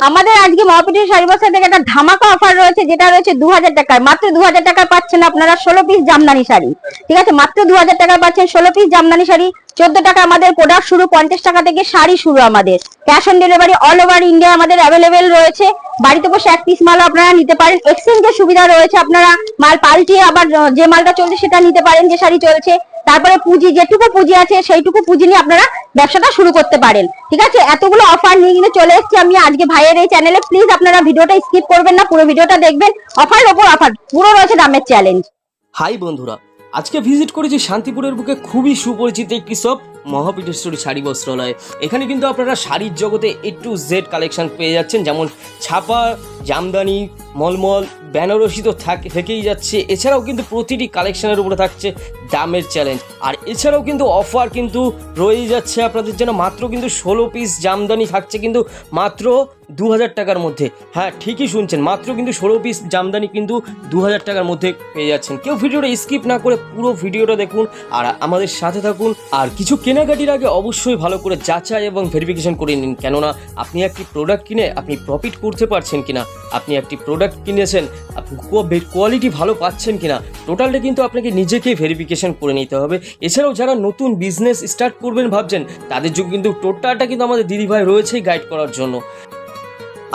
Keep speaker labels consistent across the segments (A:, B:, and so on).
A: আমাদের আজকে মহাপীঠের শাড়ি বস্ত্র থেকে একটা ধামাকা অফার রয়েছে, যেটা রয়েছে 2000 টাকায়। মাত্র 2000 টাকায় পাচ্ছেন আপনারা 16 পিস জামদানি শাড়ি। ঠিক আছে, মাত্র 2000 টাকায় পাচ্ছেন 16 পিস জামদানি শাড়ি। 14 টাকা আমাদের প্রোডাক্ট শুরু, 50 টাকা থেকে শাড়ি শুরু। আমাদের cash on delivery all over India আমাদের অ্যাভেলেবেল রয়েছে। বাড়িতে বসে এক পিস মাল আপনারা নিতে পারেন, এক্সচেঞ্জের সুবিধা রয়েছে। আপনারা মাল পাল্টিয়ে আবার যে মালটা চলছে সেটা নিতে পারেন, যে শাড়ি চলছে। তারপরে পুঁজি, যেটুকু পুঁজি আছে সেইটুকু পুঁজি নিয়ে আপনারা ব্যবসাটা শুরু করতে পারেন। ঠিক আছে, এতগুলো অফার নিয়ে কিন্তু চলে এসেছি আমি আজকে ভাইয়ের এই চ্যানেলে। প্লিজ আপনারা ভিডিওটা স্কিপ করবেন না, পুরো ভিডিওটা দেখবেন। অফারের ওপর অফার, পুরো রয়েছে দামের চ্যালেঞ্জ।
B: হাই বন্ধুরা, আজকে ভিজিট করেছি শান্তিপুরের বুকে খুবই সুপরিচিত একটি শপ, মহাপীঠেশ্বরী শাড়ি বস্ত্রালয়। এখানে কিন্তু আপনারা শাড়ির জগতে A to Z কালেকশন পেয়ে যাচ্ছেন, যেমন ছাপা, জামদানি, মলমল, বেনারসি তো থেকেই যাচ্ছে। এছাড়াও কিন্তু প্রতিটি কালেকশনের উপরে থাকছে দামের চ্যালেঞ্জ। আর এছাড়াও কিন্তু অফার কিন্তু রয়েই যাচ্ছে আপনাদের জন্য। মাত্র কিন্তু 16 পিস জামদানি থাকছে কিন্তু মাত্র 2000 টাকার মধ্যে। হ্যাঁ, ঠিকই শুনছেন, মাত্র কিন্তু 16 পিস জামদানি কিন্তু 2000 টাকার মধ্যে পেয়ে যাচ্ছেন। কেউ ভিডিওটা স্কিপ না করে পুরো ভিডিওটা দেখুন আর আমাদের সাথে থাকুন। আর কিছু কেনাকাটির আগে অবশ্যই ভালো করে যাচাই এবং ভেরিফিকেশন করে নিন, কেননা আপনি একটি প্রোডাক্ট কিনে আপনি প্রফিট করতে পারছেন কিনা, আপনি একটি প্রোডাক্ট কিনেছেন আপনি কোয়ালিটি ভালো পাচ্ছেন কিনা, টোটালটা কিন্তু আপনাকে নিজেকে ভেরিফিকেশন করে নিতে হবে। এছাড়াও যারা নতুন বিজনেস স্টার্ট করবেন ভাবছেন, তাদের জন্য কিন্তু টোটালটা কিন্তু আমাদের দিদিভাই রয়েছেই গাইড করার জন্য।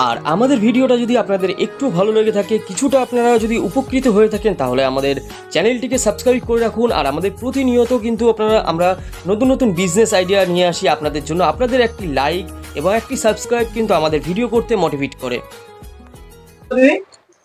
B: আর আমাদের ভিডিওটা যদি আপনাদের একটু ভালো লেগে থাকে, কিছুটা আপনারা যদি উপকৃত হয়ে থাকেন, তাহলে আমাদের চ্যানেলটিকে সাবস্ক্রাইব করে রাখুন। আর আমাদের প্রতিনিয়ত কিন্তু আমরা নতুন নতুন বিজনেস আইডিয়া নিয়ে আসি আপনাদের জন্য। আপনাদের একটি লাইক এবং একটি সাবস্ক্রাইব কিন্তু আমাদের ভিডিও করতে মোটিভেট করে।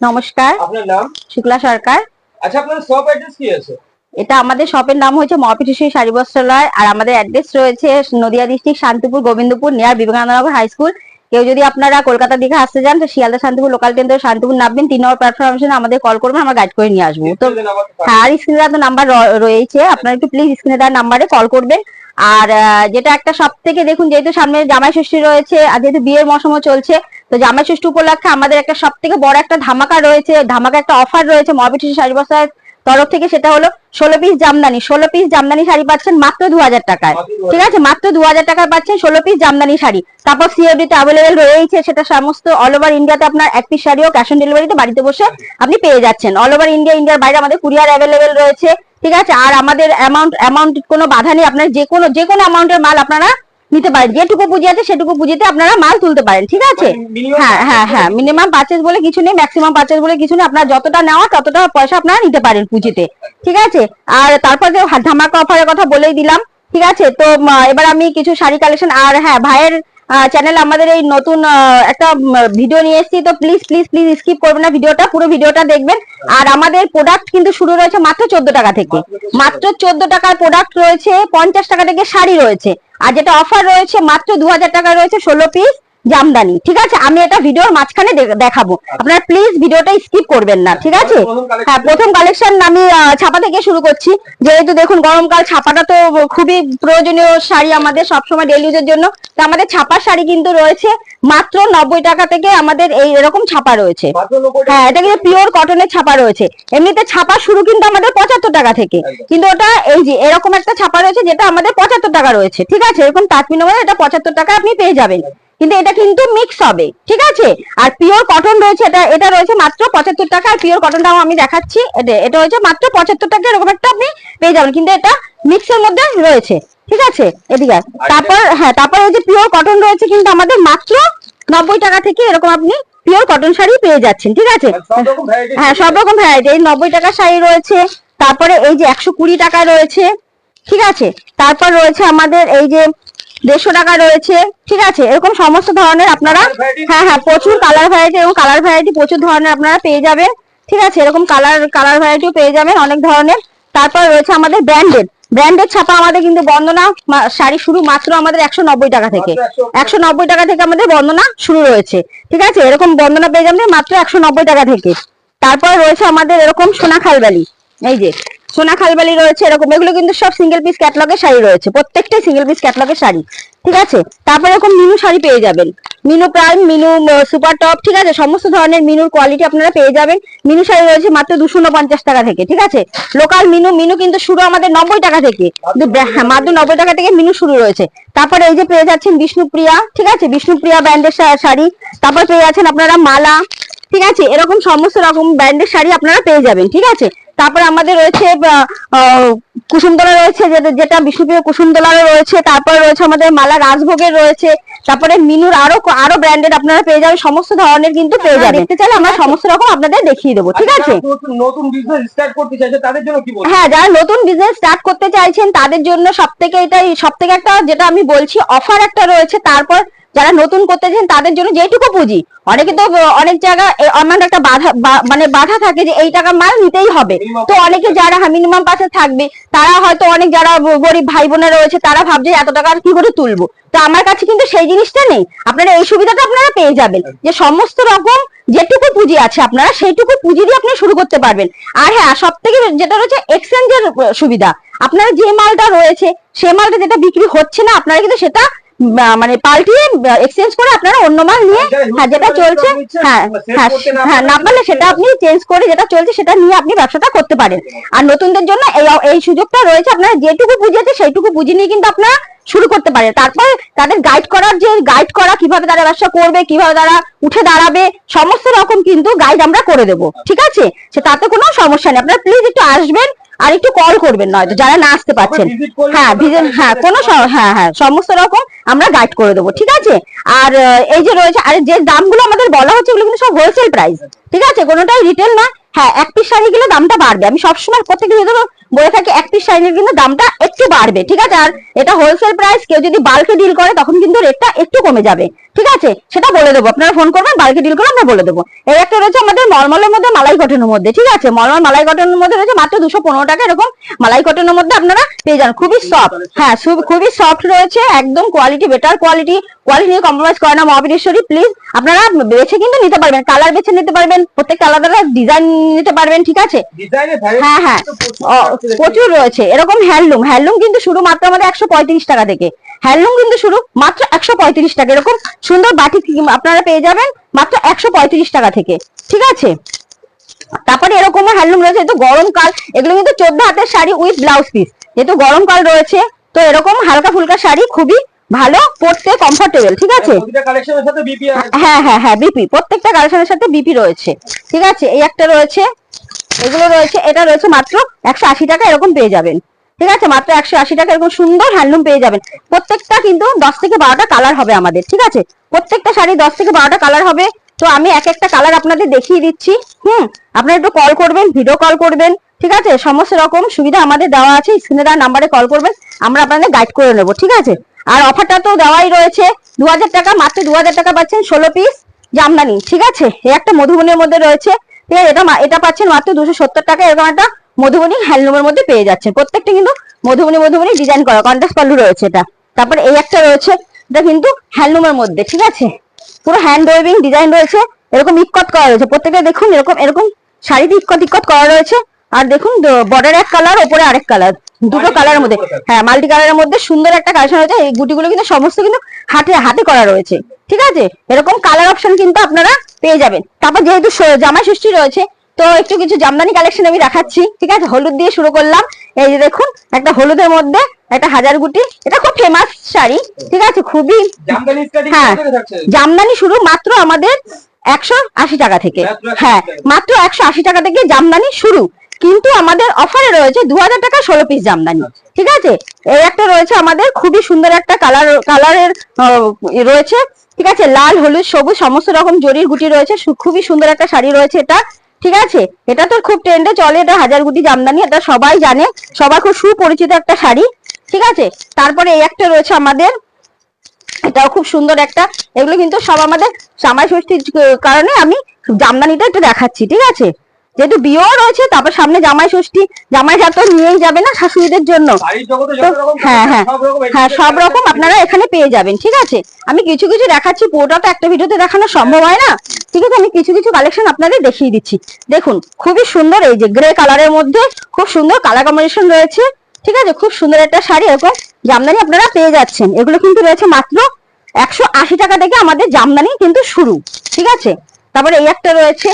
A: নমস্কার,
C: আপনার নাম?
A: শুক্লা সরকার।
C: আচ্ছা, আপনার শপ অ্যাড্রেস কি আছে?
A: এটা আমাদের শপের নাম হচ্ছে মহাপীঠেশ্বরী শাড়ি বস্ত্রালয়। আর আমাদের অ্যাড্রেস রয়েছে Nadia district Shantipur Gobindapur near Vivekanandanagar high school. কেউ যদি আপনারা কলকাতা দিকে আসতে চান, তো শিয়ালদা শান্তিপুর লোকাল ট্রেন ধরে শান্তিপুর নামবেন, 3 নম্বর প্ল্যাটফর্মে আমাদের কল করবেন, আমরা গাইড করে নিয়ে আসবো। তো হ্যাঁ, আর স্ক্রিনে তো নাম্বার রয়েছে, আপনারা একটু প্লিজ স্ক্রিনে দেওয়ার নাম্বারে কল করবেন। আর যেটা একটা সব থেকে দেখুন, যেহেতু সামনে জামাই ষষ্ঠী রয়েছে আর যেহেতু বিয়ের মৌসুমও চলছে, তো জামাই ষষ্ঠী উপলক্ষে আমাদের একটা সব থেকে বড় একটা ধামাকা রয়েছে, ধামাকা একটা অফার রয়েছে মহাপীঠেশ্বরী শাড়ি বস্ত্রালয় তরফ থেকে। সেটা হলো 16 পিস জামদানি। 16 পিস জামদানি শাড়ি পাচ্ছেন মাত্র 2000 টাকায়। ঠিক আছে, মাত্র 2000 টাকায় পাচ্ছেন 16 পিস জামদানি শাড়ি। তারপর সিওডি তে অ্যাভেলেবেল রয়েছে, সেটা সমস্ত অল ওভার ইন্ডিয়াতে আপনার এক পিস শাড়িও ক্যাশ অন ডেলিভারিতে বাড়িতে বসে আপনি পেয়ে যাচ্ছেন। অল ওভার ইন্ডিয়া, ইন্ডিয়ার বাইরে আমাদের কুরিয়ার অ্যাভেলেবেল রয়েছে। ঠিক আছে, আর আমাদের অ্যামাউন্ট কোনো বাধা নেই। আপনার যে কোনো অ্যামাউন্টের মাল আপনারা নিতে পারেন, যেটুকু পুঁজি আছে সেটুকু পুঁজিতে আপনারা মাল তুলতে পারেন। ঠিক আছে, হ্যাঁ, মিনিমাম পারচেজ বলে কিছু নেই, ম্যাক্সিমাম পারচেজ বলে কিছু নেই। আপনারা যতটা নেওয়া ততটা পয়সা আপনারা নিতে পারেন পুঁজিতে। ঠিক আছে, আর তারপর যে ধামাকা অফারের কথা বলেই দিলাম। ঠিক আছে, তো এবার আমি কিছু শাড়ি কালেকশন, আর হ্যাঁ, ভাইয়ের চ্যানেল আমাদের এই নতুন একটা ভিডিও নিয়ে এসেছি, তো প্লিজ প্লিজ প্লিজ স্কিপ করবেন না, ভিডিওটা পুরো ভিডিওটা দেখবেন। আর আমাদের প্রোডাক্ট কিন্তু শুরু রয়েছে মাত্র 14 টাকা থেকে। মাত্র 14 টাকার প্রোডাক্ট রয়েছে, 50 টাকা থেকে শাড়ি রয়েছে। আর যেটা অফার রয়েছে মাত্র 2000 টাকা রয়েছে 16 পিস জামদানি। ঠিক আছে, আমি এটা ভিডিওর মাঝখানে দেখাবো, আপনারা প্লিজ ভিডিওটা স্কিপ করবেন না। ঠিক আছে, হ্যাঁ, প্রথম কালেকশন আমি ছাপা থেকে শুরু করছি। যেহেতু দেখুন গরমকাল, ছাপাটা তো খুবই প্রয়োজনীয় শাড়ি আমাদের সবসময় ডেইলি ইউজের জন্য। তো আমাদের ছাপার শাড়ি কিন্তু রয়েছে মাত্র 90 টাকা থেকে। আমাদের এই এরকম ছাপা রয়েছে, হ্যাঁ, এটা কিন্তু পিওর কটনের ছাপা রয়েছে। এমনিতে ছাপা শুরু কিন্তু আমাদের 75 টাকা থেকে, কিন্তু ওটা এই যে এরকম একটা ছাপা রয়েছে যেটা আমাদের 75 টাকা রয়েছে। ঠিক আছে, এরকম তাজমিন হবে, এটা 75 টাকা আপনি পেয়ে যাবেন, কিন্তু এটা কিন্তু মিক্স হবে। ঠিক আছে, আর পিওর কটন রয়েছে, এটা রয়েছে মাত্র 75 টাকা। আর পিওর কটনটাও আমি দেখাচ্ছি, এটা হচ্ছে মাত্র 75 টাকা, এরকম একটা আপনি পেয়ে যাবেন, কিন্তু এটা মিক্সের মধ্যে রয়েছে। ঠিক আছে, এদিকে তারপর এই যে পিওর কটন রয়েছে কিন্তু আমাদের মাত্র 90 টাকা থেকে এরকম আপনি পিওর কটন শাড়ি পেয়ে যাচ্ছেন। ঠিক আছে, হ্যাঁ, সব রকম ভ্যারাইটি। এই 90 টাকা শাড়ি রয়েছে, তারপরে এই যে 120 টাকা রয়েছে। ঠিক আছে, তারপর রয়েছে আমাদের এই যে 150 টাকা রয়েছে। ঠিক আছে, এরকম সমস্ত ধরনের আপনারা, হ্যাঁ, প্রচুর কালার ভ্যারাইটি, এবং কালার ভ্যারাইটি প্রচুর ধরনের আপনারা পেয়ে যাবেন। ঠিক আছে, এরকম কালার ভ্যারাইটিও পেয়ে যাবেন অনেক ধরনের। তারপর রয়েছে আমাদের ব্র্যান্ডেড ছাপা। আমাদের কিন্তু বন্দনা শাড়ি শুরু মাত্র আমাদের 190 টাকা থেকে। 190 টাকা থেকে আমাদের বন্দনা শুরু রয়েছে। ঠিক আছে, এরকম বন্দনা পেয়ে যাবেন মাত্র 190 টাকা থেকে। তারপর রয়েছে আমাদের এরকম সোনাখালবালি, এই যে সোনা খালবালি রয়েছে এরকম, এগুলো কিন্তু সব সিঙ্গেল পিস ক্যাটলগের শাড়ি রয়েছে, প্রত্যেকটাই সিঙ্গেল পিস ক্যাটলগের শাড়ি, ঠিক আছে। তারপরে এরকম মিনু শাড়ি পেয়ে যাবেন, Minu prime, Minu super top, ঠিক আছে, সমস্ত ধরনের মিনুর কোয়ালিটি আপনারা পেয়ে যাবেন। মিনু শাড়ি রয়েছে মাত্র 249 টাকা থেকে, ঠিক আছে। লোকাল মিনু, মিনু কিন্তু শুরু আমাদের 90 টাকা থেকে, মাত্র 90 টাকা থেকে মিনু শুরু রয়েছে। তারপরে এই যে পেয়ে যাচ্ছেন বিষ্ণুপ্রিয়া, ঠিক আছে, বিষ্ণুপ্রিয়া ব্র্যান্ডের শাড়ি। তারপর পেয়ে যাচ্ছেন আপনারা মালা, ঠিক আছে, এরকম সমস্ত রকম ব্র্যান্ডের শাড়ি আপনারা পেয়ে যাবেন, ঠিক আছে। তারপর আমাদের রয়েছে কুসুমতলা রয়েছে, যেটা বিষ্ণুপ্রিয় কুসুমতলারও রয়েছে। তারপর রয়েছে আমাদের মালা রাজভোগের রয়েছে। তারপরে মিনুর আরো ব্র্যান্ডেড আপনারা পেয়ে যাবেন, সমস্ত ধরনের কিন্তু পেয়ে যাবেন। দেখতে চাইলে আমরা সমস্ত রকম আপনাদের দেখিয়ে দেবো, ঠিক আছে।
C: নতুন বিজনেস স্টার্ট করতে চাইছে তাদের জন্য কি বলবো?
A: হ্যাঁ, যারা নতুন বিজনেস স্টার্ট করতে চাইছেন তাদের জন্য সবথেকে একটা যেটা আমি বলছি অফার একটা রয়েছে। তারপর যারা নতুন করতে চান তাদের জন্য যেটুকু পুঁজি, অনেকে তো অনেক জায়গায় আমার একটা বাধা থাকে যে এই টাকা মাল নিতেই হবে, তো অনেকে যারা মিনিমাম পাশে থাকবে তারা হয়তো অনেক যারা গরিব ভাই বোনেরা রয়েছে তারা ভাবছে এত টাকা কি করে তুলবো। তো আমার কাছে কিন্তু সেই জিনিসটা নেই, আপনারা এই সুবিধাটা আপনারা পেয়ে যাবেন যে সমস্ত রকম যেটুকু পুঁজি আছে আপনারা সেইটুকু পুঁজি দিয়ে আপনি শুরু করতে পারবেন। আর হ্যাঁ, সব থেকে যেটা রয়েছে এক্সচেঞ্জের সুবিধা, আপনারা যে মালটা রয়েছে সে মালটা যেটা বিক্রি হচ্ছে না আপনারা কিন্তু সেটা মানে পাল্টিয়ে এক্সচেঞ্জ করে আপনারা অন্য মাল নিয়ে, হ্যাঁ যেটা চলছে, হ্যাঁ না পারলে সেটা আপনি চেঞ্জ করে যেটা চলছে সেটা নিয়ে আপনি ব্যবসাটা করতে পারেন। আর নতুনদের জন্য এই সুযোগটা রয়েছে, আপনারা যেটুকু পুঁজি আছে সেইটুকু পুঁজি নিয়ে কিন্তু আপনারা শুরু করতে পারে। তারপরে তাদের গাইড করা কিভাবে তারা ব্যবসা করবে, কিভাবে তারা উঠে দাঁড়াবে, সমস্ত রকম কিন্তু গাইড আমরা করে দেবো, ঠিক আছে। সে তাতে কোনো সমস্যা নেই, আপনারা প্লিজ একটু আসবেন আর একটু কল করবেন, নয়তো যারা না আসতে পারছেন। হ্যাঁ সমস্ত রকম আমরা গাইড করে দেবো, ঠিক আছে। আর এই যে রয়েছে, আর যে দামগুলো আমাদের বলা হচ্ছে ওগুলো কিন্তু সব হোলসেল প্রাইস, ঠিক আছে, কোনোটাই রিটেল না। হ্যাঁ, এক পিস শাড়ি গেলে দামটা বাড়বে, আমি সবসময় প্রত্যেকটা ভিডিওতে বলে থাকি এক পিস শাড়ির কিন্তু দামটা একটু বাড়বে, ঠিক আছে। আর এটা হোলসেল প্রাইস, কেউ যদি বাল্কে ডিল করে তখন কিন্তু রেটটা একটু কমে যাবে, ঠিক আছে, সেটা বলে দেবো। আপনারা ফোন করবেন, বাল্কে ডিল করে আমরা বলে দেবো। এই একটা রয়েছে আমাদের মলমলের মধ্যে মালাই কটনের মধ্যে, ঠিক আছে, মলমল মালাই কটনের মধ্যে রয়েছে মাত্র 215 টাকা, এরকম মালাই কটনের মধ্যে আপনারা পেয়ে যান, খুবই সফট, হ্যাঁ খুবই সফট রয়েছে, একদম কোয়ালিটি বেটার কোয়ালিটি নিয়ে কম্প্রোমাইজ করে না মহাবীরেশ্বরী। প্লিজ আপনারা বেছে কিন্তু নিতে পারবেন, কালার বেছে নিতে পারবেন, প্রত্যেকটা আলাদা আলাদা ডিজাইন নিতে পারবেন, ঠিক আছে। হ্যাঁ প্রচুর রয়েছে এরকম হ্যান্ডলুম কিন্তু শুরু মাত্র আমাদের 135 টাকা থেকে, হ্যান্ডলুম কিন্তু শুরু মাত্র 135 টাকা, এরকম সুন্দর বাটিক আপনারা পেয়ে যাবেন মাত্র 135 টাকা থেকে, ঠিক আছে। তারপরে এরকম হ্যান্ডলুম রয়েছে, যেহেতু গরমকাল, এগুলো কিন্তু 14 হাতের শাড়ি উইথ ব্লাউজ পিস, যেহেতু গরমকাল রয়েছে তো এরকম হালকা ফুলকা শাড়ি খুবই ভালো পড়তে, কমফোর্টেবল, ঠিক আছে। হ্যাঁ বিপি, প্রত্যেকটা কালেকশনের সাথে বিপি রয়েছে, ঠিক আছে। এই একটা রয়েছে, এগুলো রয়েছে, এটা রয়েছে মাত্র 180 টাকা, এরকম পেয়ে যাবেন, ঠিক আছে, মাত্র 180 টাকা, এরকম সুন্দর হ্যান্ডলুম পেয়ে যাবেন। প্রত্যেকটা কিন্তু 10 থেকে 12টা কালার হবে আমাদের, ঠিক আছে, প্রত্যেকটা শাড়ি 10 থেকে 12টা কালার হবে। তো আমি এক একটা কালার আপনাদের দেখিয়ে দিচ্ছি, আপনারা একটু কল করবেন, ভিডিও কল করবেন, ঠিক আছে, সমস্ত রকম সুবিধা আমাদের দেওয়া আছে, স্ক্রিনে দেওয়া নাম্বারে কল করবেন, আমরা আপনাদের গাইড করে নেবো, ঠিক আছে। আর অফারটা তো দেওয়াই রয়েছে, 2000 টাকা, মাত্র 2000 টাকা পাচ্ছেন 16 পিস জামদানি, ঠিক আছে। এই একটা মধুবনের মধ্যে রয়েছে, ঠিক আছে, এটা পাচ্ছেন মাত্র 270 টাকা, এরকম একটা মধুবনী হ্যান্ডলুমের মধ্যে পেয়ে যাচ্ছেন, প্রত্যেকটা কিন্তু মধুবনী ডিজাইন করা, কন্ট্রাস্ট পাল্লু রয়েছে এটা। তারপর এই একটা রয়েছে, এটা কিন্তু হ্যান্ডলুমের মধ্যে, ঠিক আছে, পুরো হ্যান্ড ওয়েভিং ডিজাইন রয়েছে, এরকম ইক্কত করা রয়েছে, প্রত্যেকটা দেখুন এরকম শাড়িতে ইক্কত করা রয়েছে। আর দেখুন বর্ডার এক কালার, ওপরে আরেক কালার, দুটো কালারের মধ্যে, হ্যাঁ মাল্টি কালারের মধ্যে সুন্দর একটা কালেকশন রয়েছে। এই গুটিগুলো কিন্তু সমস্ত কিন্তু হাতে করা রয়েছে, ঠিক আছে, এরকম কালার অপশন কিন্তু আপনারা পেয়ে যাবেন। তারপর যেহেতু জামাই ষষ্ঠী রয়েছে তো একটু কিছু জামদানি কালেকশন আমি দেখাচ্ছি, ঠিক আছে। হলুদ দিয়ে শুরু করলাম, এই যে দেখুন একটা হলুদের মধ্যে একটা হাজার গুটি, এটা খুব ফেমাস শাড়ি, ঠিক আছে, খুবই, হ্যাঁ জামদানি শুরু মাত্র আমাদের 180 টাকা থেকে, হ্যাঁ মাত্র 180 টাকা থেকে জামদানি শুরু, কিন্তু আমাদের অফারে রয়েছে 2000 টাকা 16 পিস জামদানি, ঠিক আছে। এই একটা রয়েছে আমাদের খুবই সুন্দর একটা কালারের রয়েছে, ঠিক আছে, লাল হলুদ সবুজ সমস্ত রকম জরির গুটি রয়েছে, খুবই সুন্দর একটা শাড়ি রয়েছে এটা, ঠিক আছে। এটা তো খুব ট্রেন্ডে চলে, এটা হাজার গুটি জামদানি, এটা সবাই জানে, সবার খুব সুপরিচিত একটা শাড়ি, ঠিক আছে। তারপরে এই একটা রয়েছে আমাদের, এটাও খুব সুন্দর একটা, এগুলো কিন্তু সব আমাদের জামাই ষষ্ঠীর কারণে আমি জামদানিটা একটু দেখাচ্ছি, ঠিক আছে। যেহেতু বিয়েও রয়েছে, তারপর সামনে জামাই ষষ্ঠী, জামাইরা তো নিয়েই যাবে না শাশুড়িদের জন্য।
C: শাড়ির জগতে
A: তো
C: যত রকম
A: হ্যাঁ হ্যাঁ
C: সব রকম
A: হ্যাঁ, সব রকম আপনারা এখানে পেয়ে যাবেন। ঠিক আছে, আমি কিছু কিছু দেখাচ্ছি, পুরোটা তো একটা ভিডিওতে দেখানো সম্ভব হয় না। ঠিক আছে, আমি কিছু কিছু কালেকশন আপনাদের দেখিয়ে দিচ্ছি। দেখুন খুবই সুন্দর, এই যে গ্রে কালারের মধ্যে খুব সুন্দর কালার কম্বিনেশন রয়েছে। ঠিক আছে, খুব সুন্দর একটা শাড়ি, এরকম জামদানি আপনারা পেয়ে যাচ্ছেন। এগুলো কিন্তু রয়েছে মাত্র 180 টাকা থেকে আমাদের জামদানি কিন্তু শুরু। ঠিক আছে, তারপরে এই একটা রয়েছে।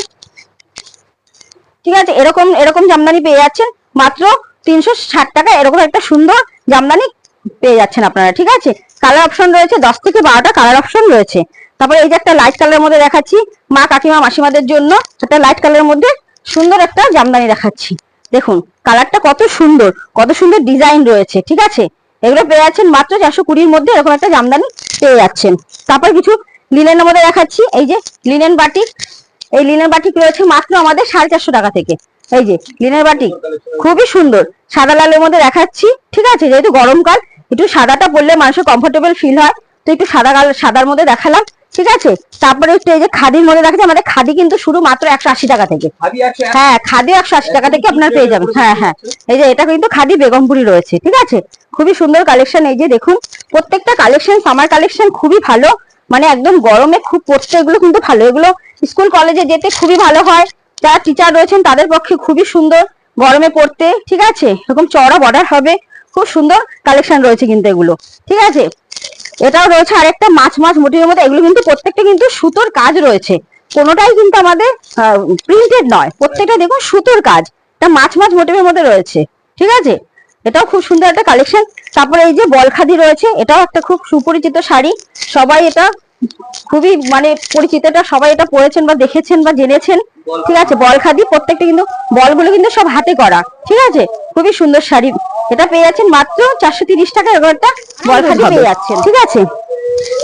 A: ঠিক আছে, এরকম এরকম জামদানি পেয়ে যাচ্ছেন মাত্র 360 টাকা। এরকম একটা সুন্দর জামদানি পেয়ে যাচ্ছেন আপনারা। ঠিক আছে, কালার অপশন রয়েছে 10 থেকে 12টা কালার অপশন রয়েছে। তারপরে এই যে একটা লাইট কালারের মধ্যে দেখাচ্ছি, মা কাকিমা মাসিমাদের জন্য একটা লাইট কালারের মধ্যে সুন্দর একটা জামদানি দেখাচ্ছি। দেখুন কালারটা কত সুন্দর, কত সুন্দর ডিজাইন রয়েছে। ঠিক আছে, এগুলো পেয়ে যাচ্ছেন মাত্র 420-র মধ্যে এরকম একটা জামদানি পেয়ে যাচ্ছেন। তারপর কিছু লিনেনের মধ্যে দেখাচ্ছি, এই যে লিনেন বাটিক। এই লিনেন বাটিক রয়েছে মাত্র আমাদের 450 টাকা থেকে। এই যে লিনেন বাটিক খুবই সুন্দর, সাদা লালের মধ্যে দেখাচ্ছি। ঠিক আছে, যেহেতু গরমকাল একটু সাদাটা পরলে মানুষের কমফোর্টেবল ফিল হয়, তো একটু সাদার মধ্যে দেখালাম। ঠিক আছে, তারপরে একটু এই যে খাদির মধ্যে দেখাচ্ছি, আমাদের খাদি কিন্তু শুরু মাত্র 180 টাকা থেকে।
C: খাদি 100
A: হ্যাঁ, খাদি 180 টাকা থেকে আপনারা পেয়ে যাবেন। হ্যাঁ হ্যাঁ, এই যে এটা কিন্তু খাদি বেগমপুরি রয়েছে। ঠিক আছে, খুবই সুন্দর কালেকশন। এই যে দেখুন প্রত্যেকটা কালেকশন সামার কালেকশন খুবই ভালো, মানে একদম গরমে খুব পড়তে এগুলো কিন্তু ভালো। এগুলো স্কুল কলেজে যেতে খুবই ভালো হয়, যারা টিচার রয়েছেন তাদের পক্ষে খুবই সুন্দর গরমে পড়তে। ঠিক আছে, এরকম চওড়া বর্ডার হবে, খুব সুন্দর কালেকশন রয়েছে কিন্তু এগুলো। ঠিক আছে, এটাও রয়েছে আরেকটা মাছ মোটিভের মধ্যে। এগুলো কিন্তু প্রত্যেকটা কিন্তু সুতোর কাজ রয়েছে, কোনোটাই কিন্তু আমাদের প্রিন্টেড নয়, প্রত্যেকটা দেখুন সুতোর কাজ, এটা মাছ মোটিভের মধ্যে রয়েছে। ঠিক আছে, এটাও খুব সুন্দর একটা কালেকশন। তারপরে এই যে বলখাদি রয়েছে, এটাও একটা খুব সুপরিচিত শাড়ি, সবাই এটা খুবই মানে পরিচিত, এটা সবাই এটা পরেছেন বা দেখেছেন বা জেনেছেন। ঠিক আছে, বলখাদি প্রত্যেকটা কিন্তু বলগুলো কিন্তু সব হাতে করা। ঠিক আছে, খুবই সুন্দর শাড়ি, এটা পেয়ে যাচ্ছেন মাত্র 430 টাকা। এরকম একটা বলখাদি পেয়ে যাচ্ছেন। ঠিক আছে,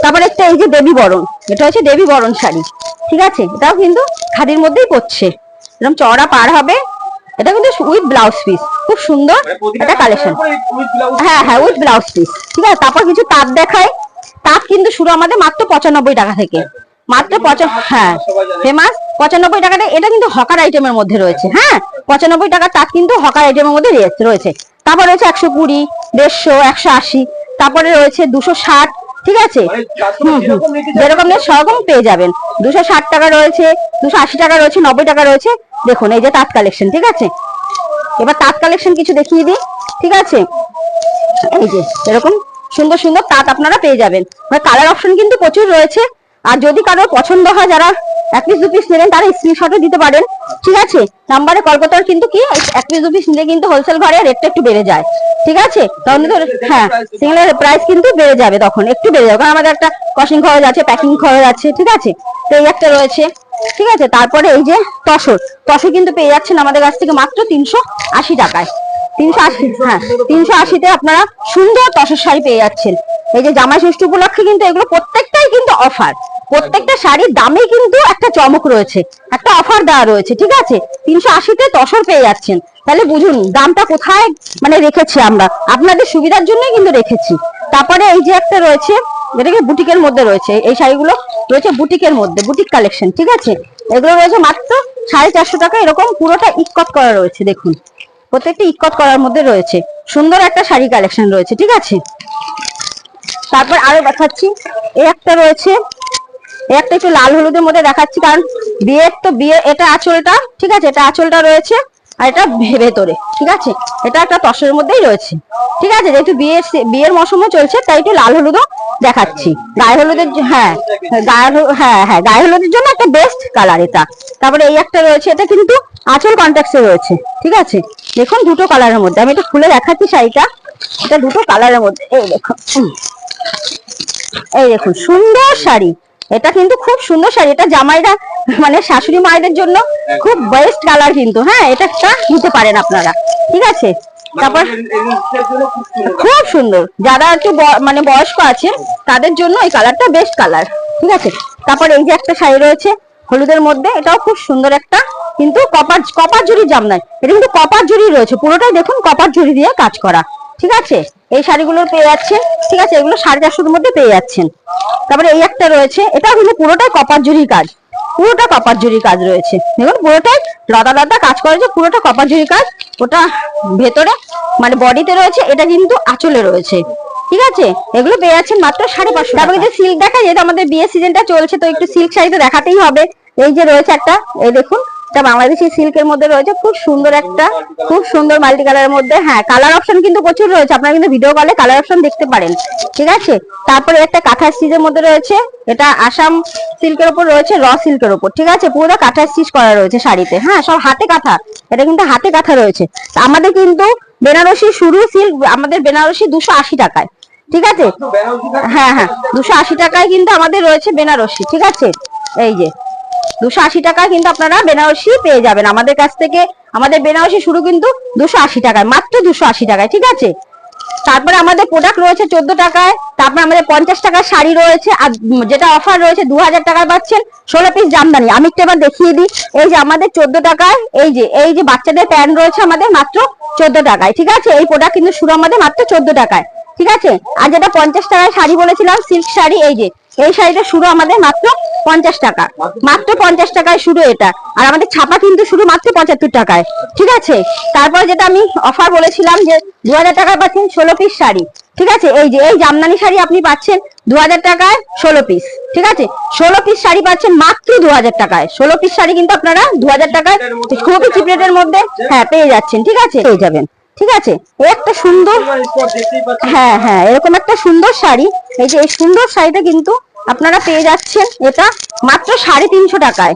A: তারপরে একটা এই যে দেবী বরণ, এটা হচ্ছে দেবী বরণ শাড়ি। ঠিক আছে, এটাও কিন্তু খাদির মধ্যেই পড়ছে, এরকম চওড়া পার হবে, এটা কিন্তু উইথ ব্লাউজ পিস, খুব সুন্দর একটা কালেকশন। হ্যাঁ হ্যাঁ, উইথ ব্লাউজ পিস। ঠিক আছে, তারপর কিছু তাঁত দেখায়। তাঁত কিন্তু শুরু আমাদের মাত্র 95 টাকা থেকে, মাত্র হ্যাঁ ফেমাস 95 টাকাটা। এটা কিন্তু হকার আইটেমের মধ্যে রয়েছে। হ্যাঁ, 95 টাকা তাঁত কিন্তু হকার আইটেমের মধ্যে রয়েছে। তারপর রয়েছে 120, 150, 180, তারপরে রয়েছে 260। ঠিক আছে, যেরকম নেই সেরকম পেয়ে যাবেন। 260 টাকা রয়েছে, 280 টাকা রয়েছে, 90 টাকা রয়েছে। দেখুন এই যে তাঁত কালেকশন। ঠিক আছে, এবার তাঁত কালেকশন কিছু দেখিয়ে দিই। ঠিক আছে, এই যে এরকম সুন্দর সুন্দর তাঁত আপনারা পেয়ে যাবেন, কালার অপশন কিন্তু প্রচুর রয়েছে। আর যদি কারোর পছন্দ হয়, যারা 1 পিস 2 পিস নেবেন তারা স্ক্রিনশটও দিতে পারেন। ঠিক আছে, নাম্বারে কল করতে হবে, কিন্তু কি 1 পিস 2 পিস নিলে কিন্তু হোলসেল ঘরে রেটটা একটু বেড়ে যায়। ঠিক আছে, তখন তো হ্যাঁ সিঙ্গেল প্রাইস কিন্তু বেড়ে যাবে, তখন একটু বেড়ে যাবে, কারণ আমাদের একটা কস্টিং খরচ আছে, প্যাকিং খরচ আছে। ঠিক আছে, তো এই একটা রয়েছে। ঠিক আছে, তারপরে এই যে তসর কিন্তু পেয়ে যাচ্ছেন আমাদের কাছ থেকে মাত্র 380 টাকায়। 380, হ্যাঁ 380-তে আপনারা সুন্দর তসর শাড়ি পেয়ে যাচ্ছেন। এই যে জামাই ষষ্ঠী উপলক্ষে কিন্তু এগুলো প্রত্যেকটাই কিন্তু অফার, প্রত্যেকটা শাড়ির দামে কিন্তু একটা চমক রয়েছে, একটা অফার দেওয়া রয়েছে। ঠিক আছে, 380-তে তসর পেয়ে যাচ্ছেন, তাহলে বুঝুন দামটা কোথায় মানে রেখেছি আমরা, আপনাদের সুবিধার জন্যই কিন্তু রেখেছি। তারপরে এই যে একটা রয়েছে, যেটাকে বুটিকের মধ্যে রয়েছে, এই শাড়িগুলো রয়েছে বুটিকের মধ্যে, বুটিক কালেকশন। ঠিক আছে, এগুলো রয়েছে মাত্র 450 টাকা। এরকম পুরোটা ইকট করা রয়েছে, দেখুন প্রত্যেকটা ইকট করার মধ্যে রয়েছে, সুন্দর একটা শাড়ি কালেকশন রয়েছে। ঠিক আছে, তারপর আরো দেখাচ্ছি, এই একটা রয়েছে, এই একটা একটু লাল হলুদের মধ্যে দেখাচ্ছি, কারণ বিয়ে এটা আঁচলটা। ঠিক আছে, এটা আঁচলটা রয়েছে, আর এটা ভেতরে। ঠিক আছে, এটা একটা তসরের মধ্যেই রয়েছে। ঠিক আছে, যেহেতু বিয়ের মৌসুমও চলছে, তাই একটু লাল হলুদও দেখাচ্ছি। গায়ে হলুদের, হ্যাঁ হ্যাঁ গায়ে হলুদের জন্য একটা বেস্ট কালার এটা। তারপরে এই একটা রয়েছে, এটা কিন্তু আঁচল কন্ট্রাক্টে রয়েছে। ঠিক আছে, দেখুন দুটো কালারের মধ্যে, আমি এটা খুলে দেখাচ্ছি শাড়িটা, এটা দুটো কালারের মধ্যে। এই দেখুন, এই দেখুন সুন্দর শাড়ি, এটা কিন্তু খুব সুন্দর শাড়ি, এটা জামাইরা মানে শাশুড়ি মায়েদের জন্য খুব বেস্ট কালার কিন্তু। হ্যাঁ, এটা একটা নিতে পারেন আপনারা। ঠিক আছে, তারপর খুব সুন্দর, যারা একটু মানে বয়স্ক আছে তাদের জন্য এই কালারটা বেস্ট কালার। ঠিক আছে, তারপর এই যে একটা শাড়ি রয়েছে হলুদের মধ্যে, এটাও খুব সুন্দর একটা, কিন্তু কপার জরি জামদানি, এটা কিন্তু কপার জরি রয়েছে পুরোটাই, দেখুন কপার জরি দিয়ে কাজ করা। ঠিক আছে, এই শাড়িগুলো পেয়ে যাচ্ছেন। ঠিক আছে, এগুলো 450-র মধ্যে পেয়ে যাচ্ছেন। তারপরে এই একটা রয়েছে, এটাও কিন্তু পুরোটাই কপার জরির কাজ। পুরোটা কপার জরি কাজ রয়েছে, দেখুন পুরোটাই লতা লতা কাজ করেছে, পুরোটা কপার জরি কাজ। ওটা ভেতরে মানে বডিতে রয়েছে, এটা কিন্তু আঁচলে রয়েছে, ঠিক আছে। এগুলো পেয়ে যাচ্ছেন মাত্র 550। তারপরে যে সিল্ক দেখা, যেহেতু আমাদের বিয়ের সিজনটা চলছে তো একটু সিল্ক শাড়ি তো দেখাতেই হবে। এই যে রয়েছে একটা, এই দেখুন, এটা বাংলাদেশি সিল্কের মধ্যে রয়েছে, খুব সুন্দর একটা, খুব সুন্দর মাল্টি কালারের মধ্যে। হ্যাঁ, কালার অপশন কিন্তু প্রচুর রয়েছে, আপনারা কিন্তু ভিডিও কলে কালার অপশন দেখতে পারেন, ঠিক আছে। তারপরে একটা কাঁথা স্টিচের মধ্যে রয়েছে, এটা আসাম সিল্কের উপর রয়েছে, র সিল্কের উপর, ঠিক আছে। পুরো কাঁথা স্টিচ করা রয়েছে শাড়িতে, হ্যাঁ, সব হাতে কাঁথা, এটা কিন্তু হাতে কাঁথা রয়েছে। আমাদের কিন্তু বেনারসি শুরু সিল্ক, আমাদের বেনারসি 280 টাকায়, ঠিক আছে। হ্যাঁ হ্যাঁ, 280 টাকায় কিন্তু আমাদের রয়েছে বেনারসি, ঠিক আছে। এই যে 280 টাকায় কিন্তু আপনারা বেনারসি পেয়ে যাবেন আমাদের কাছ থেকে। আমাদের বেনারসি শুরু কিন্তু 280 টাকায়, মাত্র 280 টাকায়, ঠিক আছে। তারপরে আমাদের প্রোডাক্ট রয়েছে 14 টাকায়। তারপরে আমাদের 50 টাকার শাড়ি রয়েছে, আর যেটা অফার রয়েছে 2000 টাকায় পাচ্ছেন 16 পিস জামদানি। আমি একটু এবার দেখিয়ে দিই। এই যে আমাদের 14 টাকায়, এই যে বাচ্চাদের প্যান্ট রয়েছে আমাদের মাত্র 14 টাকায়, ঠিক আছে। এই প্রোডাক্ট কিন্তু শুরু আমাদের মাত্র 14 টাকায়, ঠিক আছে। আর যেটা 50 টাকায় শাড়ি বলেছিলাম সিল্ক শাড়ি, এই যে এই শাড়িটা শুরু আমাদের মাত্র 50 টাকা, মাত্র 50 টাকায় শুরু এটা। আর আমাদের ছাপা কিন্তু শুরু মাত্র 75 টাকায়, ঠিক আছে। তারপরে যেটা আমি অফার বলেছিলাম যে 2000 টাকায় পাচ্ছেন 16 পিস শাড়ি, ঠিক আছে। এই যে এই জামদানি শাড়ি আপনি পাচ্ছেন 2000 টাকায় 16 পিস, ঠিক আছে। 16 পিস শাড়ি পাচ্ছেন মাত্র 2000 টাকায়। 16 পিস শাড়ি কিন্তু আপনারা 2000 টাকায় খুবই চিপ রেটের মধ্যে, হ্যাঁ, পেয়ে যাচ্ছেন, ঠিক আছে, পেয়ে যাবেন, ঠিক আছে। এই একটা সুন্দর, হ্যাঁ হ্যাঁ, এরকম একটা সুন্দর শাড়ি, এই যে এই সুন্দর শাড়িটা কিন্তু আপনারা পেয়ে যাচ্ছেন এটা মাত্র 350 টাকায়,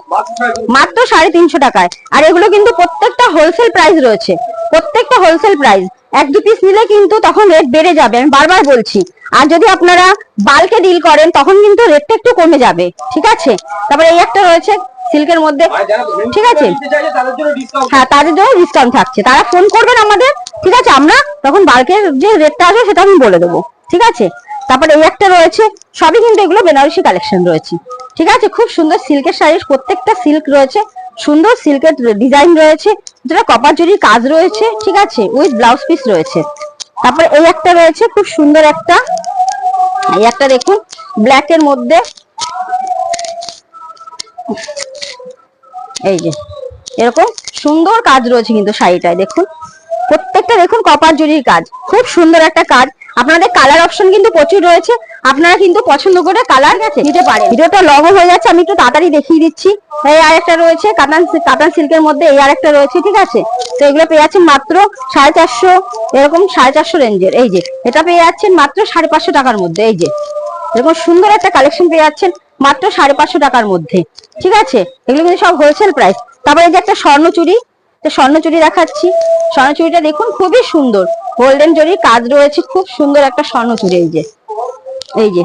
A: মাত্র 350 টাকায়। আর এগুলো কিন্তু প্রত্যেকটা হোলসেল প্রাইস রয়েছে, প্রত্যেকটা হোলসেল প্রাইস। 1-2 পিস নিলে কিন্তু তখন রেট বেড়ে যাবে, আমি বারবার বলছি। আর যদি আপনারা বাল্কে ডিল করেন তখন কিন্তু রেটটা একটু কমে যাবে, ঠিক আছে। তারপরে এই একটা রয়েছে সিল্কের মধ্যে, ঠিক আছে। হ্যাঁ, তাদের জন্য ডিসকাউন্ট থাকছে, তারা ফোন করবেন আমাদের, ঠিক আছে। আমরা তখন বাল্কের যে রেটটা আসবে সেটা আমি বলে দেবো, ঠিক আছে। তারপরে এই একটা রয়েছে, সবই কিন্তু এগুলো বেনারসি কালেকশন রয়েছে, ঠিক আছে। খুব সুন্দর সিল্কের শাড়ির, প্রত্যেকটা সিল্ক রয়েছে, সুন্দর সিল্কের ডিজাইন রয়েছে, যেটা কপার জরির কাজ রয়েছে, ঠিক আছে, উইথ ব্লাউজ পিস রয়েছে। তারপরে এই একটা রয়েছে খুব সুন্দর একটা, এই একটা দেখুন ব্ল্যাক এর মধ্যে, এই যে এরকম সুন্দর কাজ রয়েছে কিন্তু শাড়িটায়, দেখুন প্রত্যেকটা, দেখুন কপার জরির কাজ, খুব সুন্দর একটা কাজ। আপনাদের কালার অপশন কিন্তু প্রচুর রয়েছে, আপনারা কিন্তু পছন্দ করে কালার নিতে পারেন। ভিডিওটা লং হয়ে যাচ্ছে, আমি একটু তাড়াতাড়ি দেখিয়ে দিচ্ছি। এই আরেকটা রয়েছে কাতান সিল্কের মধ্যে, এই আরেকটা রয়েছে, ঠিক আছে। তো এগুলো পেয়ে যাচ্ছেন মাত্র 450, এরকম 450 রেঞ্জের। এই যে এটা পেয়ে যাচ্ছেন মাত্র 550 টাকার মধ্যে। এই যে এরকম সুন্দর একটা কালেকশন পেয়ে যাচ্ছেন মাত্র 550 টাকার মধ্যে, ঠিক আছে। এগুলো কিন্তু সব হোলসেল প্রাইস। তারপরে এই যে একটা স্বর্ণচুড়ি, স্বর্ণচুড়ি দেখাচ্ছি। স্বর্ণচুড়িটা দেখুন খুবই সুন্দর, গোল্ডেন জরির কাজ রয়েছে, খুব সুন্দর একটা স্বর্ণচুড়ি। এই যে এই যে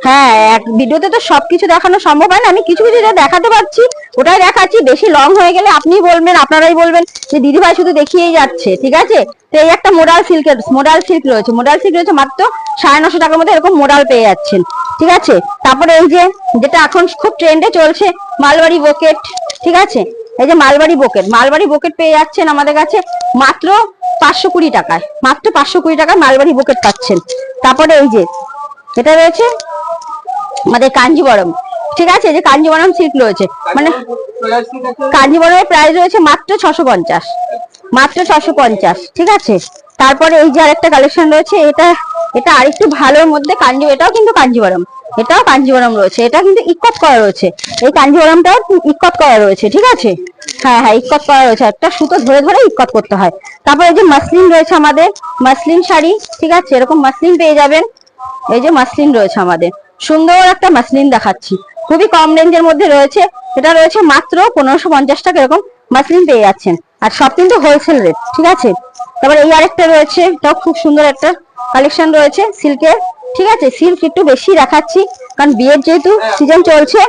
A: হ্যাঁ, এক ভিডিওতে তো সবকিছু দেখানো সম্ভব হয় না, আমি কিছু কিছু দেখাতে পারছি ওটাই দেখাচ্ছি। বেশি লং হয়ে গেলে আপনি বলবেন, আপনারাই বলবেন যে দিদি ভাই শুধু দেখিয়েই যাচ্ছে, ঠিক আছে। তো এই একটা মোডাল সিল্ক রয়েছে, মোডাল সিল্ক রয়েছে মাত্র 950 টাকার মধ্যে, এরকম মোডাল পেয়ে যাচ্ছেন, ঠিক আছে। তারপরে এই যে যেটা এখন খুব ট্রেন্ডে চলছে মালবাড়ি বোকেট, ঠিক আছে। এই যে মালবাড়ি বোকেট পেয়ে যাচ্ছেন আমাদের কাছে মাত্র 520 টাকায়, মাত্র 520 টাকায় মালবাড়ি বোকেট পাচ্ছেন। তারপরে এই যে এটা রয়েছে আমাদের কাঞ্জিবরম, ঠিক আছে। যে কাঞ্জিবরম সিল্ক রয়েছে, মানে কাঞ্জিবরমের প্রাইস রয়েছে মাত্র 650, মাত্র 650, ঠিক আছে। তারপরে এই যে আরেকটা কালেকশন রয়েছে, এটা আরেকটু ভালোর মধ্যে এটাও কিন্তু কাঞ্জিবরম, এটাও কাঞ্জিবরম রয়েছে, এটা কিন্তু ইকত করা রয়েছে, এই কাঞ্জিবরমটাও ইকত করা রয়েছে, ঠিক আছে। হ্যাঁ হ্যাঁ, ইকত করা রয়েছে, একটা সুতো ধরে ধরে ইকত করতে হয়। তারপরে এই যে মাসলিন রয়েছে আমাদের, মাসলিন শাড়ি, ঠিক আছে, এরকম মাসলিন পেয়ে যাবেন। এই যে মাসলিন রয়েছে আমাদের, সুন্দর একটা মাসলিন দেখাচ্ছি, খুবই কম রেঞ্জের মধ্যে রয়েছে। এটা রয়েছে মাত্র 1550 টাকা, এরকম মাসলিন পেয়ে যাচ্ছেন। আর সব কিন্তু হোলসেল রেট, ঠিক আছে। তারপর এই আরেকটা রয়েছে, এটাও খুব সুন্দর একটা কালেকশন রয়েছে সিল্কের, ঠিক আছে। সিল্ক একটু বেশি দেখাচ্ছি কারণ বিয়ের যেহেতু সিজন চলছে,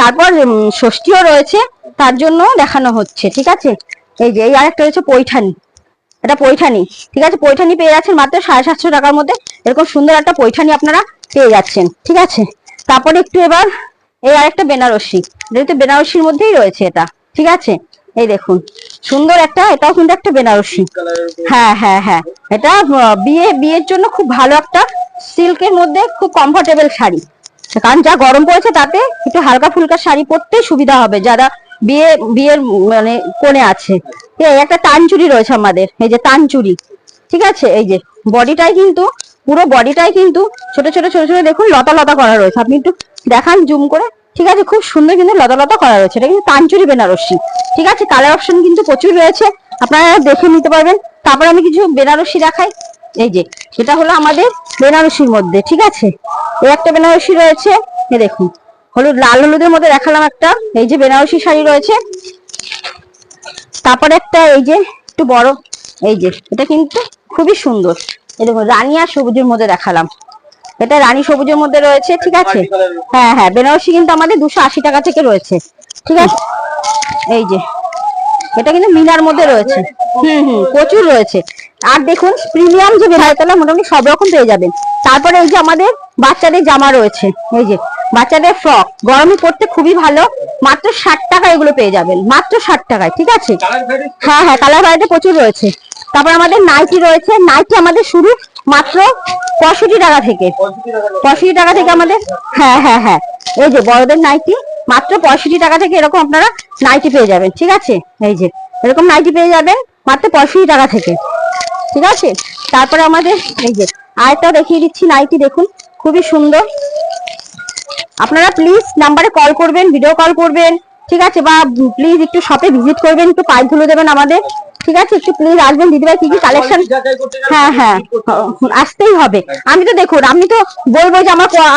A: তারপর ষষ্ঠীও রয়েছে, তার জন্য দেখানো হচ্ছে, ঠিক আছে। এই যে এই আরেকটা রয়েছে পৈঠানি, এটা পৈঠানি, ঠিক আছে। পৈঠানি পেয়ে যাচ্ছেন মাত্র 750 টাকার মধ্যে, এরকম সুন্দর একটা পৈঠানি আপনারা পেয়ে যাচ্ছেন, ঠিক আছে। তারপরে একটু এবার এই আরেকটা বেনারসি, যেহেতু বেনারসির মধ্যেই রয়েছে এটা, ঠিক আছে। এই দেখুন সুন্দর একটা, এটাও কিন্তু একটা বেনারসি, হ্যাঁ হ্যাঁ হ্যাঁ, এটা বিয়ের জন্য খুব ভালো একটা সিল্কের মধ্যে খুব কমফোর্টেবল শাড়ি, কারণ যা গরম পড়েছে তাতে একটু হালকা ফুলকা শাড়ি পরতে সুবিধা হবে যারা বিয়ের মানে কোণে আছে। এই একটা তানচুরি রয়েছে আমাদের, এই যে তানচুরি, ঠিক আছে। এই যে বডিটাই কিন্তু পুরো বডিটাই কিন্তু ছোট ছোট ছোট ছোট দেখুন লতা লতা করা রয়েছে, আপনি একটু দেখান জুম করে, ঠিক আছে। খুব সুন্দর কিন্তু লতা লতা করা রয়েছে, এটা কিন্তু তানচুরি বেনারসি, ঠিক আছে। কালার অপশন কিন্তু প্রচুর রয়েছে, আপনারা দেখে নিতে পারবেন। তারপর আমি কিছু বেনারসি দেখাই। এই যে এটা হলো আমাদের বেনারসির মধ্যে, ঠিক আছে। এই একটা বেনারসি রয়েছে, এই দেখুন হলুদ লাল হলুদের মধ্যে দেখালাম একটা, এই যে বেনারসি শাড়ি রয়েছে। তারপরে একটা এই যে একটু বড়, এই যে এটা কিন্তু খুবই সুন্দর, এই দেখুন রানী আর সবুজের মধ্যে দেখালাম, এটা রানী সবুজের মধ্যে রয়েছে, ঠিক আছে। হ্যাঁ হ্যাঁ, বেনারসি কিন্তু আমাদের 280 টাকা থেকে রয়েছে, ঠিক আছে। এই যে এটা কিন্তু মিনার মধ্যে রয়েছে, প্রচুর রয়েছে। আর দেখুন প্রিমিয়াম যে বেনারসি মোটামুটি সব রকম পেয়ে যাবেন। তারপরে এই যে আমাদের বাচ্চাদের জামা রয়েছে, এই যে বাচ্চাদের ফ্রক গরমে পড়তে খুবই ভালো, মাত্র 60 টাকা এগুলো পেয়ে যাবেন, মাত্র 60 টাকায়, ঠিক আছে। হ্যাঁ হ্যাঁ, কালার ভ্যারাইটি প্রচুর রয়েছে। তারপর আমাদের নাইটি রয়েছে, নাইটি আমাদের শুরু মাত্র 65 টাকা থেকে, 65 টাকা থেকে আমাদের। হ্যাঁ হ্যাঁ হ্যাঁ, এই যে বড়দের নাইটি মাত্র 65 টাকা থেকে এরকম আপনারা নাইটি পেয়ে যাবেন, ঠিক আছে। এই যে এরকম নাইটি পেয়ে যাবেন মাত্র 65 টাকা থেকে, ঠিক আছে। তারপরে আমাদের এই যে আরেকটাও দেখিয়ে দিচ্ছি নাইটি, দেখুন খুবই সুন্দর। আপনারা প্লিজ নাম্বারে কল করবেন, ভিডিও কল করবেন, ঠিক আছে, বা প্লিজ একটু শপে ভিজিট করবেন, একটু পাইপ ধুলে দেবেন আমাদের, ঠিক আছে। একটু প্লিজ আসবেন দিদিভাই, কি কি কালেকশন। হ্যাঁ হ্যাঁ, আসতেই হবে। আমি তো দেখুন, আমি তো বলবো যে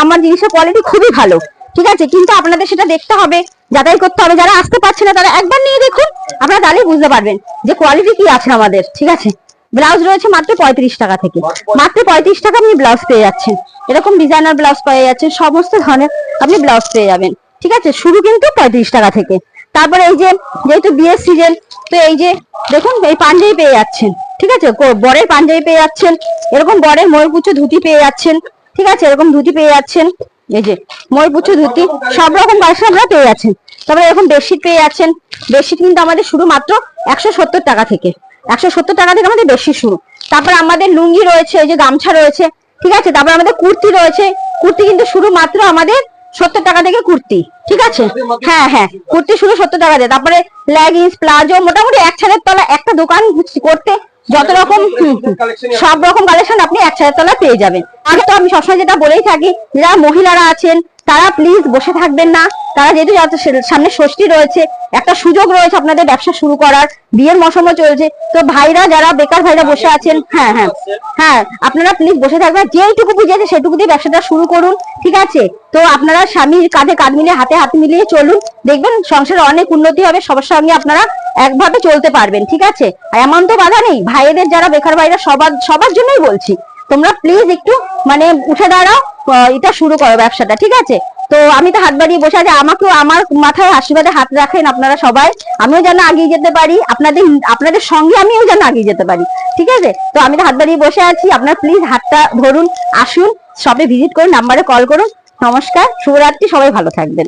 A: আমার জিনিসের কোয়ালিটি খুবই ভালো, ঠিক আছে, কিন্তু আপনাদের সেটা দেখতে হবে, যাচাই করতে হবে। যারা আসতে পারছে না তারা একবার নিয়ে দেখুন, আপনারা তাহলেই বুঝতে পারবেন যে কোয়ালিটি কি আছে আমাদের, ঠিক আছে। ব্লাউজ রয়েছে মাত্র 35 টাকা থেকে, মাত্র 35 টাকা আপনি ব্লাউজ পেয়ে যাচ্ছেন, এরকম ডিজাইনার ব্লাউজ পেয়ে যাচ্ছেন, সমস্ত ধরনের আপনি ব্লাউজ পেয়ে যাবেন, ঠিক আছে। শুরু কিন্তু 35 টাকা থেকে। তারপরে এই যে যেহেতু বিয়ের সিজন, তো এই যে দেখুন এই পাঞ্জাবি পেয়ে যাচ্ছেন, ঠিক আছে, বরের পাঞ্জাবি পেয়ে যাচ্ছেন, এরকম বরের ময়ূরপুচ্ছ ধুতি পেয়ে যাচ্ছেন, ঠিক আছে, এরকম ধুতি পেয়ে যাচ্ছেন, এই যে ময়ূরপুচ্ছ ধুতি, সব রকম কালেকশন আপনারা পেয়ে যাচ্ছেন। তারপরে এরকম বেডশিট পেয়ে যাচ্ছেন, বেডশিট কিন্তু আমাদের শুরু মাত্র 170 টাকা থেকে, 170 টাকা থেকে আমাদের বেডশিট শুরু। তারপর আমাদের লুঙ্গি রয়েছে, এই যে গামছা রয়েছে, ঠিক আছে। তারপর আমাদের কুর্তি রয়েছে, কুর্তি কিন্তু শুরু মাত্র আমাদের 70 টাকা থেকে কুর্তি, ঠিক আছে। হ্যাঁ হ্যাঁ, কুর্তি শুরু 70 টাকা দিয়ে। তারপরে লেগিংস, প্লাজো, মোটামুটি এক ছাদের তলা একটা দোকান করতে যত রকম সব রকম কালেকশন আপনি এক ছাদের তলা পেয়ে যাবেন। আর তো আমি সবসময় যেটা বলেই থাকি, যারা মহিলারা আছেন তারা প্লিজ বসে থাকবেন না, তারা যেহেতু সামনে ষষ্ঠী রয়েছে, একটা সুযোগ রয়েছে আপনাদের ব্যবসা শুরু করার, বিয়ের মৌসুমও চলছে, তো ভাইরা যারা বেকার ভাইরা বসে আছেন, হ্যাঁ হ্যাঁ হ্যাঁ, আপনারা প্লিজ বসে থাকবেন, যেইটুকু বুঝেছে সেটুকু দিয়ে ব্যবসাটা শুরু করুন, ঠিক আছে। তো আপনারা স্বামীর কাঁধে কাঁধ মিলিয়ে হাতে হাত মিলিয়ে চলুন, দেখবেন সংসারে অনেক উন্নতি হবে, সবার সঙ্গে আপনারা একভাবে চলতে পারবেন, ঠিক আছে। এমন তো বাধা নেই, ভাইদের যারা বেকার ভাইরা সবার জন্যই বলছি, তোমরা প্লিজ একটু মানে উঠে দাঁড়াও, এটা শুরু করো ব্যবসাটা, ঠিক আছে। তো আমি তো হাত বাড়িয়ে বসে আছি, আমাকেও আমার মাথায় আশীর্বাদে হাত রাখেন আপনারা সবাই, আমিও যেন এগিয়ে যেতে পারি, আপনাদের সঙ্গে আমিও যেন এগিয়ে যেতে পারি, ঠিক আছে। তো আমি তো হাত বাড়িয়ে বসে আছি, আপনারা প্লিজ হাতটা ধরুন, আসুন শপে ভিজিট করুন, নাম্বারে কল করুন। নমস্কার, শুভরাত্রি, সবাই ভালো থাকবেন।